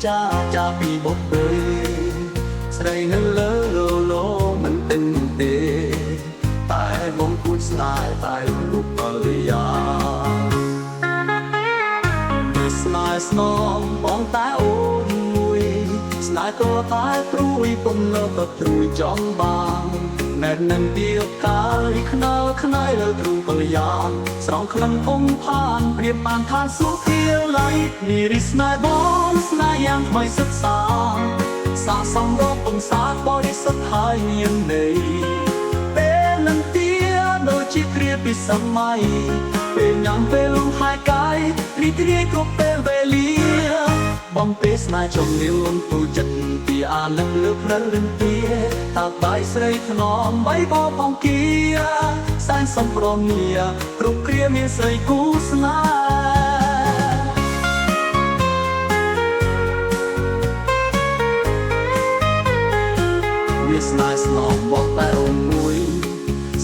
ចាពីបុកពេស្រីនៅលើលមិនទិនទេតែបងគួចស្នេហ៍តែរូបបរិយាស្នេហ៍ស្នងបងតែអូនមួយស្នេហ៍ตัวតែព្រួយពុំនៅក៏ព្រួយចំបាងណែននឹងទៀតកាយខ្នើខ្នើលើទ្រូងបរិយាស្រងក្លិនអងផានព្រៀបបានឋានសុធាល័យនេះរីស្នេហ៍បងស្នេហ៍យ៉ាងថ្មីសិក្សាសាសំរកអំសាបរិសុទ្ធហើយមានន័យពេលនឹងទៀតដូចជាគ្រាពីសម័យពេលញ៉ាំពេលលំហាយកាយរីករាយគ្រប់ពេលវេលាបំពេលស្នេហ៍ចំនួនទូចិត្តពីអាលឹកលើកព្រលឹងទាតាបាយស្រីថ្នមបីបបង្គីសែនសំប្រងងារគ្រប់គ្រាមានស្រីគូស្នេហ៍វាស្នេហ៍ស្នងបកតែអូនមួយ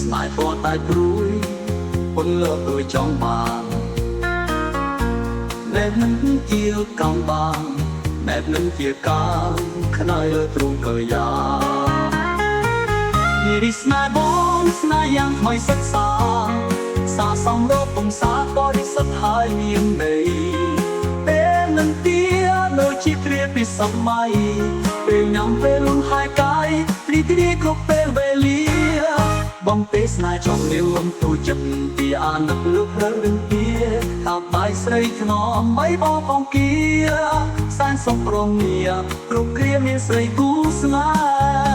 ស្នេហ៍ពណ៌តែព្រួយពុនលើកដូចចង់បានណែបនឹងជាកំបាំងណែបនឹងជាកាមខ្នើយលើទ្រូងកើយ៉ានេះរីស្នេហ៍បងស្នេហ៍យ៉ាងថ្មីសិក្សាសាសំរកពំសាបរិសុទ្ធហើយមានន័យពេលនឹងទៀតដូចជាគ្រាពីសម័យពេលញ៉ាំពេលលំហាយកាយរីករាយគ្រប់ពេលវេលាបំពេលស្នេហ៍ចំលៀមទូចិត្តពីអានឹកលើព្រលឹងទាតាបាយស្រីថ្នមបីបបង្គីសែនសំប្រងងារគ្រប់គ្រាមានស្រីគូស្នេហ៍